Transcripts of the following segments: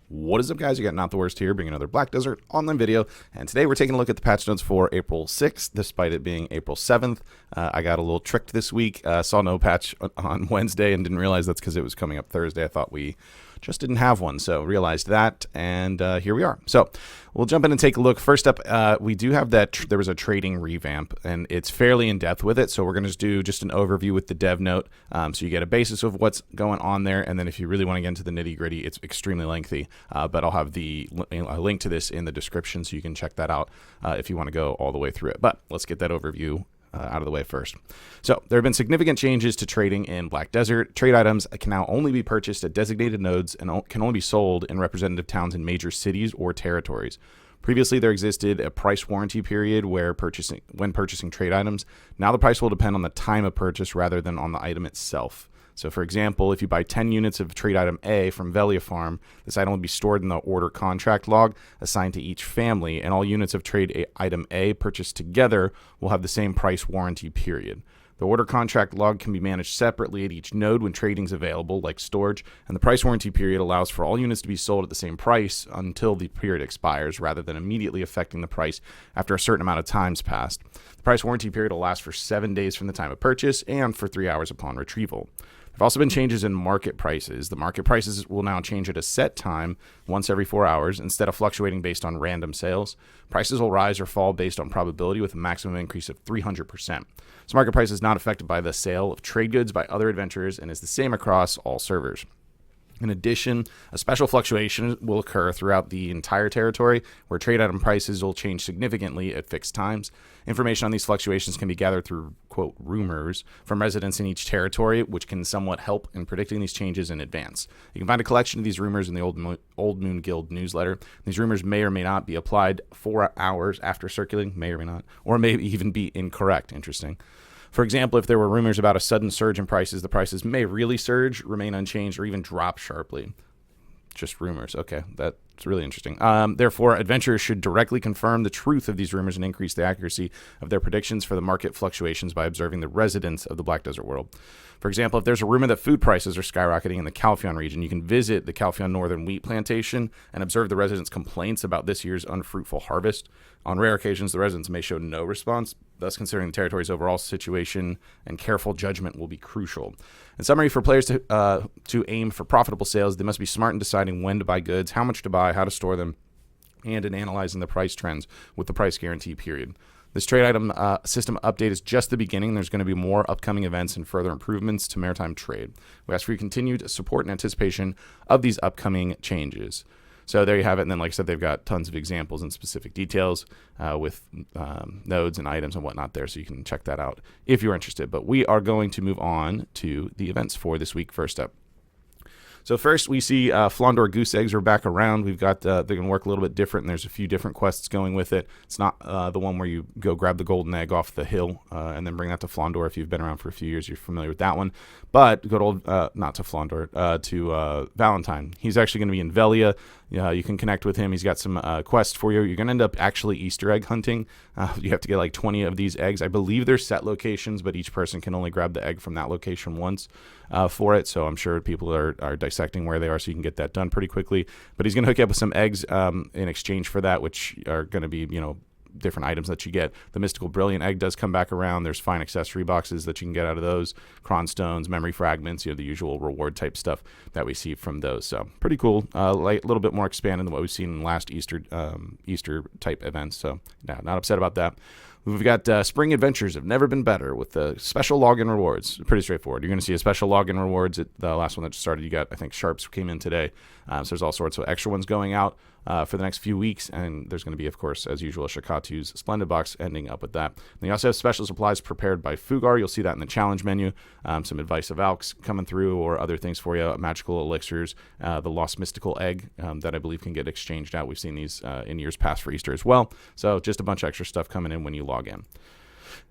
What is up, guys? You got NotTheWorst here, bringing another Black Desert online video, and today we're taking a look at the patch notes for April 6th, despite it being April 7th. I got a little tricked this week, saw no patch on Wednesday and didn't realize that's because it was coming up Thursday. I thought we just didn't have one, so realized that, and here we are. So we'll jump in and take a look. First up, we do have that there was a trading revamp, and it's fairly in depth with it, so we're going to do just an overview with the dev note, so you get a basis of what's going on there, and then if you really want to get into the nitty gritty, it's extremely lengthy, but I'll have a link to this in the description so you can check that out if you want to go all the way through it. But let's get that overview out of the way first. So there have been significant changes to trading in Black Desert. Trade items can now only be purchased at designated nodes and can only be sold in representative towns in major cities or territories. Previously, there existed a price warranty period when purchasing trade items. Now the price will depend on the time of purchase rather than on the item itself. So for example, if you buy 10 units of trade item A from Velia Farm, this item will be stored in the order contract log assigned to each family, and all units of trade item A purchased together will have the same price warranty period. The order contract log can be managed separately at each node when trading is available, like storage, and the price warranty period allows for all units to be sold at the same price until the period expires, rather than immediately affecting the price after a certain amount of time's passed. The price warranty period will last for 7 days from the time of purchase and for 3 hours upon retrieval. There have also been changes in market prices. The market prices will now change at a set time once every 4 hours instead of fluctuating based on random sales. Prices will rise or fall based on probability with a maximum increase of 300%. This market price is not affected by the sale of trade goods by other adventurers and is the same across all servers. In addition, a special fluctuation will occur throughout the entire territory where trade item prices will change significantly at fixed times. Information on these fluctuations can be gathered through, quote, rumors from residents in each territory, which can somewhat help in predicting these changes in advance. You can find a collection of these rumors in the Old Moon Guild newsletter. These rumors may or may not be applied 4 hours after circulating, may or may not, or may even be incorrect. Interesting. For example, if there were rumors about a sudden surge in prices, the prices may really surge, remain unchanged, or even drop sharply. Just rumors. Okay, that's really interesting. Therefore, adventurers should directly confirm the truth of these rumors and increase the accuracy of their predictions for the market fluctuations by observing the residents of the Black Desert world. For example, if there's a rumor that food prices are skyrocketing in the Calphion region, you can visit the Calphion Northern Wheat Plantation and observe the residents' complaints about this year's unfruitful harvest. On rare occasions, the residents may show no response, thus considering the territory's overall situation and careful judgment will be crucial. In summary, for players to aim for profitable sales, they must be smart in deciding when to buy goods, how much to buy, how to store them, and in analyzing the price trends with the price guarantee period. This trade item system update is just the beginning. There's going to be more upcoming events and further improvements to maritime trade. We ask for your continued support and anticipation of these upcoming changes. So there you have it. And then, like I said, they've got tons of examples and specific details with nodes and items and whatnot there. So you can check that out if you're interested. But we are going to move on to the events for this week. First up. So first, we see Flondor goose eggs are back around. We've got they're going to work a little bit different, and there's a few different quests going with it. It's not the one where you go grab the golden egg off the hill and then bring that to Flondor. If you've been around for a few years, you're familiar with that one. But good old, not to Flondor, to Valentine. He's actually going to be in Velia. You can connect with him. He's got some quests for you. You're going to end up actually Easter egg hunting. You have to get like 20 of these eggs. I believe they're set locations, but each person can only grab the egg from that location once for it. So I'm sure people are dissecting where they are so you can get that done pretty quickly. But he's going to hook you up with some eggs in exchange for that, which are going to be, different items that you get. The Mystical Brilliant Egg does come back around. There's fine accessory boxes that you can get out of those, cron stones, memory fragments, the usual reward type stuff that we see from those. So pretty cool. A little bit more expanded than what we've seen in last Easter type events. So yeah, not upset about that. We've got Spring Adventures have never been better with the special login rewards. Pretty straightforward. You're going to see a special login rewards at the last one that just started. You got, I think, Sharps came in today. So there's all sorts of extra ones going out for the next few weeks. And there's going to be, of course, as usual, Shakatu's Splendid Box ending up with that. And you also have special supplies prepared by Fugar. You'll see that in the challenge menu. Some Advice of Alks coming through or other things for you. Magical elixirs, the Lost Mystical Egg that I believe can get exchanged out. We've seen these in years past for Easter as well. So just a bunch of extra stuff coming in when you log in.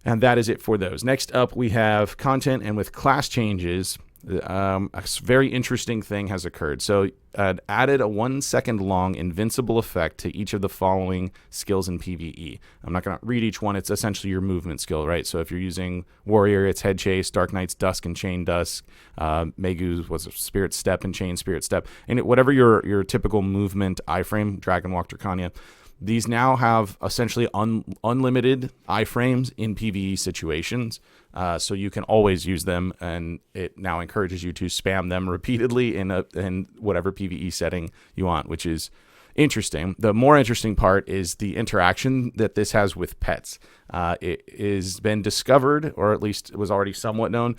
And that is it for those. Next up, we have content, and with class changes, A very interesting thing has occurred. So added a 1 second long invincible effect to each of the following skills in PvE. I'm not going to read each one. It's essentially your movement skill, right? So if you're using Warrior, it's Head Chase, Dark Knight's Dusk and Chain Dusk, Megu's was Spirit Step and Chain Spirit Step, and whatever your typical movement iframe, Dragon Walk, Dracania. These now have essentially unlimited iframes in PvE situations, so you can always use them, and it now encourages you to spam them repeatedly in whatever PvE setting you want, which is interesting. The more interesting part is the interaction that this has with pets. It has been discovered, or at least it was already somewhat known,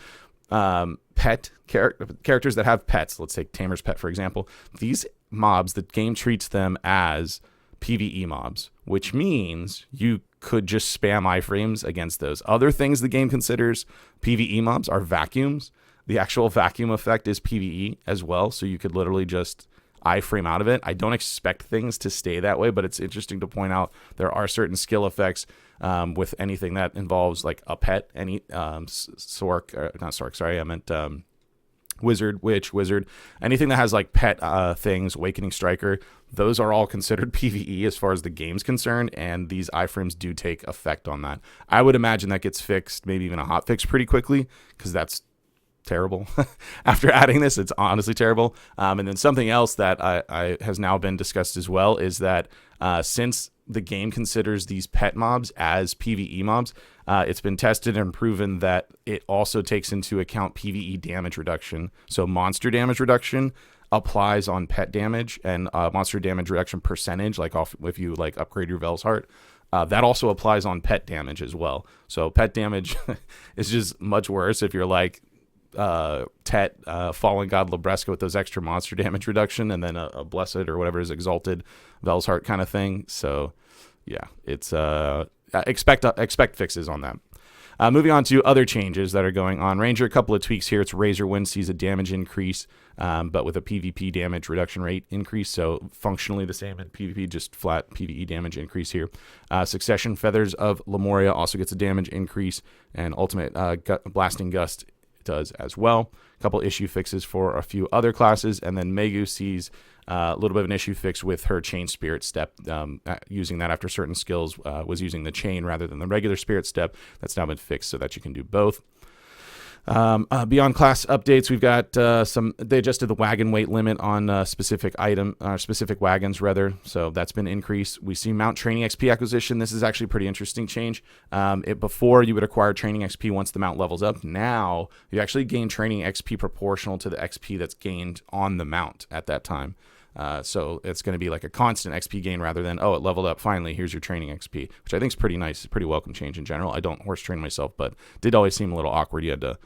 characters that have pets, let's take Tamer's Pet, for example. These mobs, the game treats them as PvE mobs, which means you could just spam iframes against those. Other things the game considers PvE mobs are vacuums. The actual vacuum effect is PvE as well, so you could literally just iframe out of it. I don't expect things to stay that way, but it's interesting to point out there are certain skill effects with anything that involves like a pet, any Wizard, Witch, Wizard, anything that has like pet things, Awakening Striker, those are all considered PvE as far as the game's concerned, and these iframes do take effect on that. I would imagine that gets fixed, maybe even a hot fix pretty quickly, because that's terrible. After adding this, it's honestly terrible. And then something else that I has now been discussed as well is that since the game considers these pet mobs as PvE mobs, it's been tested and proven that it also takes into account PvE damage reduction. So monster damage reduction applies on pet damage, and monster damage reduction percentage, like if you like upgrade your Vel's Heart, that also applies on pet damage as well. So pet damage is just much worse if you're like Tet, Fallen God Labresca with those extra monster damage reduction, and then a Blessed or whatever is Exalted Vel's Heart kind of thing. So yeah, it's expect fixes on that. Moving on to other changes that are going on. Ranger, a couple of tweaks here. It's Razor Wind sees a damage increase, but with a PvP damage reduction rate increase. So functionally the same in PvP, just flat PvE damage increase here. Succession Feathers of Lemuria also gets a damage increase, and Ultimate Blasting Gust does as well. A couple issue fixes for a few other classes, and then Megu sees a little bit of an issue fix with her Chain Spirit Step, using that after certain skills, was using the chain rather than the regular Spirit Step. That's now been fixed so that you can do both. Beyond class updates, we've got they adjusted the wagon weight limit on specific wagons rather, so that's been increased. We see mount training XP acquisition. This is actually a pretty interesting change. Before you would acquire training XP once the mount levels up. Now you actually gain training XP proportional to the XP that's gained on the mount at that time. So it's going to be like a constant XP gain rather than, oh, it leveled up, finally, here's your training XP, which I think is pretty nice. It's a pretty welcome change in general. I don't horse train myself, but did always seem a little awkward. You had to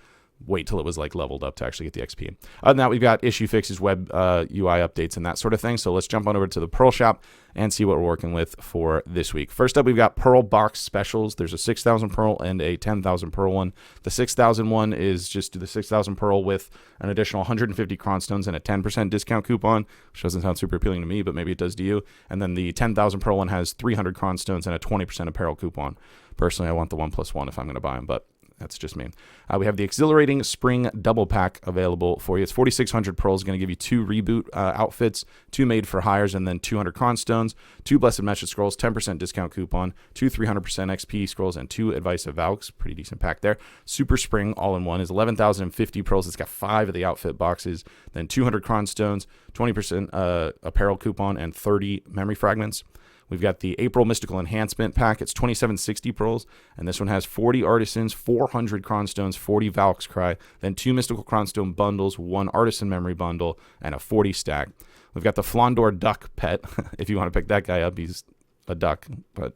wait till it was like leveled up to actually get the XP. Other than that, we've got issue fixes, web UI updates, and that sort of thing. So let's jump on over to the Pearl Shop and see what we're working with for this week. First up, we've got Pearl Box Specials. There's a 6,000 Pearl and a 10,000 Pearl one. The 6,000 one is just the 6,000 Pearl with an additional 150 Cronstones and a 10% discount coupon, which doesn't sound super appealing to me, but maybe it does to you. And then the 10,000 Pearl one has 300 Cronstones and a 20% apparel coupon. Personally, I want the 1+1 if I'm going to buy them, but that's just me. We have the Exhilarating Spring Double Pack available for you. It's 4,600 pearls, going to give you 2 reboot outfits, 2 made for hires, and then 200 Cronstones, 2 Blessed Message Scrolls, 10% discount coupon, 2 300% XP scrolls, and 2 Advice of Valks. Pretty decent pack there. Super Spring all-in-one is 11,050 pearls. It's got 5 of the outfit boxes, then 200 Cronstones, 20% apparel coupon, and 30 memory fragments. We've got the April Mystical Enhancement Pack. It's 2,760 pearls, and this one has 40 Artisans, 400 Cronstones, 40 Valk's Cry, then 2 Mystical Cronstone bundles, 1 Artisan Memory bundle, and a 40 stack. We've got the Flondor Duck pet. If you want to pick that guy up, he's a duck, but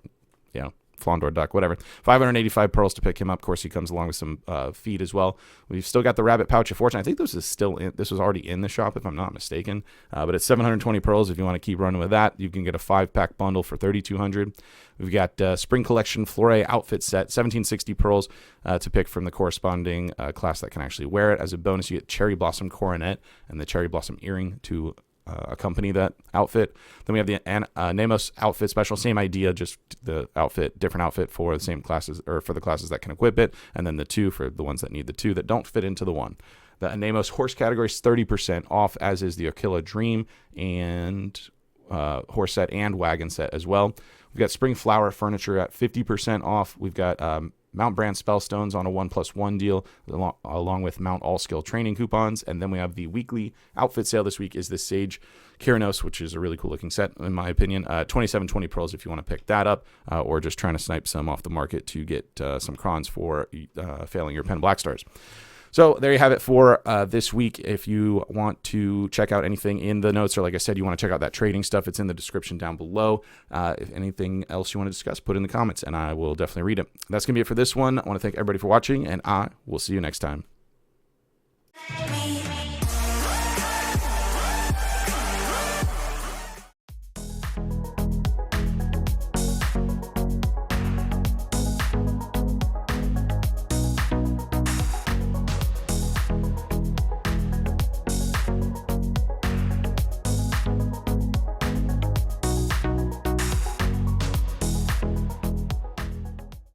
yeah, Flondor Duck, whatever. 585 pearls to pick him up. Of course, he comes along with some feed as well. We've still got the Rabbit Pouch of Fortune. I think this was already in the shop, if I'm not mistaken. But it's 720 pearls. If you want to keep running with that, you can get a 5-pack bundle for 3,200. We've got Spring Collection Flore Outfit Set, 1,760 pearls to pick from the corresponding class that can actually wear it. As a bonus, you get Cherry Blossom Coronet and the Cherry Blossom Earring to accompany that outfit. Then we have the Nemos outfit special, same idea, just the outfit, different outfit for the same classes, or for the classes that can equip it, and then the 2 for the ones that need the 2 that don't fit into the 1. The Anemos horse category is 30% off, as is the Aquila Dream and horse set and wagon set as well. We've got Spring Flower Furniture at 50% off. We've got Mount Brand Spellstones on a 1+1 deal, along with Mount All Skill training coupons. And then we have the weekly outfit sale this week is the Sage Kyranos, which is a really cool looking set, in my opinion. 2720 pearls if you want to pick that up, or just trying to snipe some off the market to get some crons for failing your Pen Black Stars. So there you have it for this week. If you want to check out anything in the notes, or like I said, you want to check out that trading stuff, it's in the description down below. If anything else you want to discuss, put in the comments, and I will definitely read it. That's going to be it for this one. I want to thank everybody for watching, and I will see you next time.